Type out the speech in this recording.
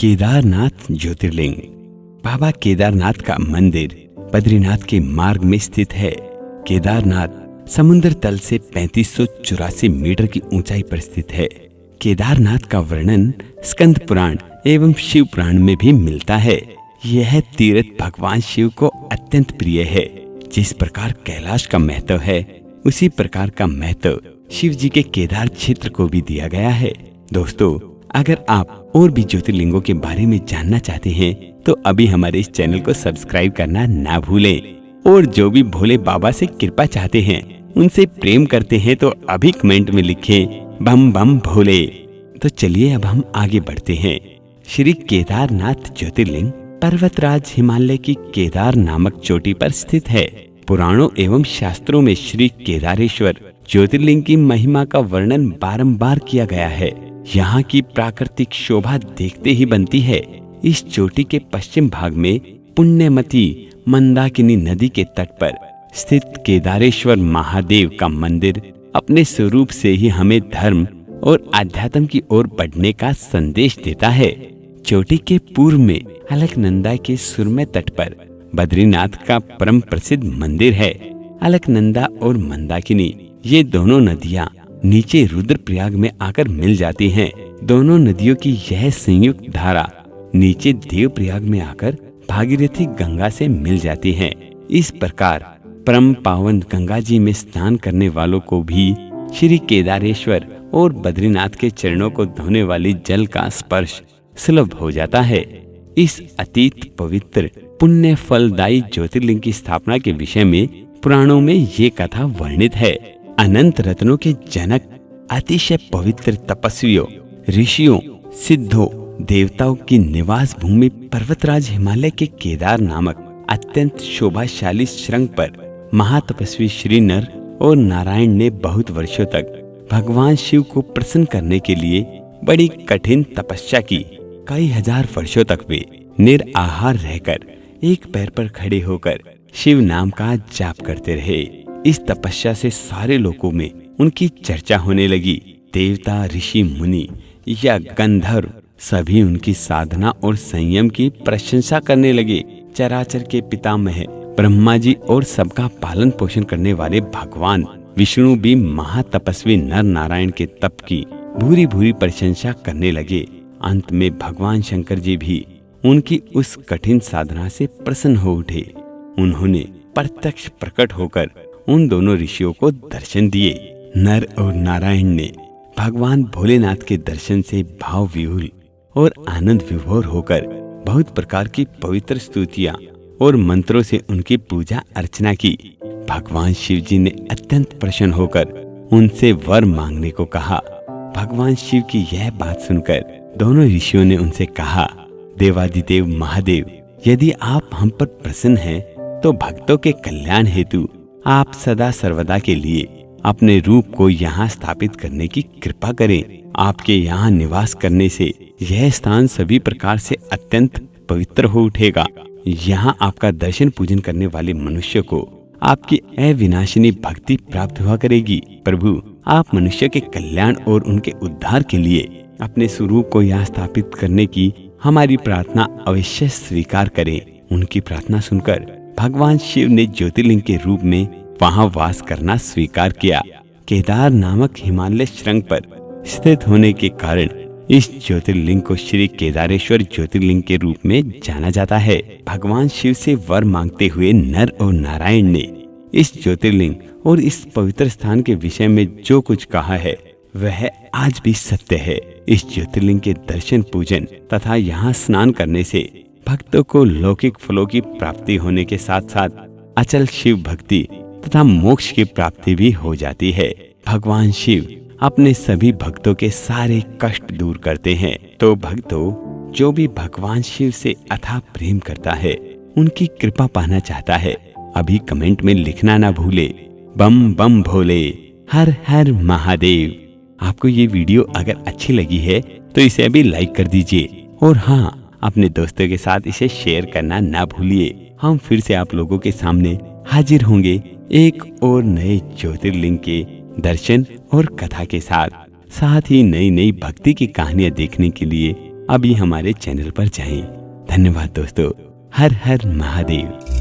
केदारनाथ ज्योतिर्लिंग। बाबा केदारनाथ का मंदिर बद्रीनाथ के मार्ग में स्थित है। केदारनाथ समुद्र तल से 3584 मीटर की ऊंचाई पर स्थित है। केदारनाथ का वर्णन स्कंद पुराण एवं शिव पुराण में भी मिलता है। यह तीर्थ भगवान शिव को अत्यंत प्रिय है। जिस प्रकार कैलाश का महत्व है, उसी प्रकार का महत्व शिव जी के केदार क्षेत्र को भी दिया गया है। दोस्तों, अगर आप और भी ज्योतिर्लिंगों के बारे में जानना चाहते हैं तो अभी हमारे इस चैनल को सब्सक्राइब करना ना भूलें। और जो भी भोले बाबा से कृपा चाहते हैं, उनसे प्रेम करते हैं, तो अभी कमेंट में लिखें बम बम भोले। तो चलिए अब हम आगे बढ़ते हैं। श्री केदारनाथ ज्योतिर्लिंग पर्वतराज हिमालय की केदार नामक चोटी पर स्थित है। पुराणों एवं शास्त्रों में श्री केदारेश्वर ज्योतिर्लिंग की महिमा का वर्णन बारंबार किया गया है। यहाँ की प्राकृतिक शोभा देखते ही बनती है। इस चोटी के पश्चिम भाग में पुण्यमती मंदाकिनी नदी के तट पर स्थित केदारेश्वर महादेव का मंदिर अपने स्वरूप से ही हमें धर्म और आध्यात्म की ओर बढ़ने का संदेश देता है। चोटी के पूर्व में अलकनंदा के सुरम्य तट पर बद्रीनाथ का परम प्रसिद्ध मंदिर है। अलकनंदा और मंदाकिनी ये दोनों नदियाँ नीचे रुद्रप्रयाग में आकर मिल जाती हैं। दोनों नदियों की यह संयुक्त धारा नीचे देवप्रयाग में आकर भागीरथी गंगा से मिल जाती है। इस प्रकार परम पावन गंगा जी में स्नान करने वालों को भी श्री केदारेश्वर और बद्रीनाथ के चरणों को धोने वाली जल का स्पर्श सुलभ हो जाता है। इस अतीत पवित्र पुण्य फलदायी ज्योतिर्लिंग की स्थापना के विषय में पुराणों में ये कथा वर्णित है। अनंत रत्नों के जनक, अतिशय पवित्र तपस्वियों, ऋषियों, सिद्धों, देवताओं की निवास भूमि पर्वतराज हिमालय के केदार नामक अत्यंत शोभाशाली श्रृंग पर महातपस्वी श्री नर और नारायण ने बहुत वर्षों तक भगवान शिव को प्रसन्न करने के लिए बड़ी कठिन तपस्या की। कई हजार वर्षों तक वे निराहार रहकर एक पैर पर खड़े होकर शिव नाम का जाप करते रहे। इस तपस्या से सारे लोगों में उनकी चर्चा होने लगी। देवता, ऋषि, मुनि या गंधर्व सभी उनकी साधना और संयम की प्रशंसा करने लगे। चराचर के पितामह ब्रह्मा जी और सबका पालन पोषण करने वाले भगवान विष्णु भी महातपस्वी नर नारायण के तप की भूरी भूरी प्रशंसा करने लगे। अंत में भगवान शंकर जी भी उनकी उस कठिन साधना से प्रसन्न हो उठे। उन्होंने प्रत्यक्ष प्रकट होकर उन दोनों ऋषियों को दर्शन दिए। नर और नारायण ने भगवान भोलेनाथ के दर्शन से भाव विहुल और आनंद विभोर होकर बहुत प्रकार की पवित्र स्तुतियां और मंत्रों से उनकी पूजा अर्चना की। भगवान शिव जी ने अत्यंत प्रसन्न होकर उनसे वर मांगने को कहा। भगवान शिव की यह बात सुनकर दोनों ऋषियों ने उनसे कहा, देवादिदेव महादेव, यदि आप हम पर प्रसन्न हैं तो भक्तों के कल्याण हेतु आप सदा सर्वदा के लिए अपने रूप को यहाँ स्थापित करने की कृपा करें। आपके यहाँ निवास करने से यह स्थान सभी प्रकार से अत्यंत पवित्र हो उठेगा। यहाँ आपका दर्शन पूजन करने वाले मनुष्य को आपकी अविनाशिनी भक्ति प्राप्त हुआ करेगी। प्रभु, आप मनुष्य के कल्याण और उनके उद्धार के लिए अपने स्वरूप को यहाँ स्थापित करने की हमारी प्रार्थना अवश्य स्वीकार करें। उनकी प्रार्थना सुनकर भगवान शिव ने ज्योतिर्लिंग के रूप में वहां वास करना स्वीकार किया। केदार नामक हिमालय श्रृंग पर स्थित होने के कारण इस ज्योतिर्लिंग को श्री केदारेश्वर ज्योतिर्लिंग के रूप में जाना जाता है। भगवान शिव से वर मांगते हुए नर और नारायण ने इस ज्योतिर्लिंग और इस पवित्र स्थान के विषय में जो कुछ कहा है वह आज भी सत्य है। इस ज्योतिर्लिंग के दर्शन पूजन तथा यहाँ स्नान करने से भक्तों को लौकिक फलों की प्राप्ति होने के साथ साथ अचल शिव भक्ति तथा मोक्ष की प्राप्ति भी हो जाती है। भगवान शिव अपने सभी भक्तों के सारे कष्ट दूर करते हैं। तो भक्तों, जो भी भगवान शिव से अथाह प्रेम करता है, उनकी कृपा पाना चाहता है, अभी कमेंट में लिखना ना भूले बम बम भोले, हर हर महादेव। आपको ये वीडियो अगर अच्छी लगी है तो इसे अभी लाइक कर दीजिए और हाँ, अपने दोस्तों के साथ इसे शेयर करना ना भूलिए। हम फिर से आप लोगों के सामने हाजिर होंगे एक और नए ज्योतिर्लिंग के दर्शन और कथा के साथ ही नई नई भक्ति की कहानियां देखने के लिए अभी हमारे चैनल पर जाएं। धन्यवाद दोस्तों। हर हर महादेव।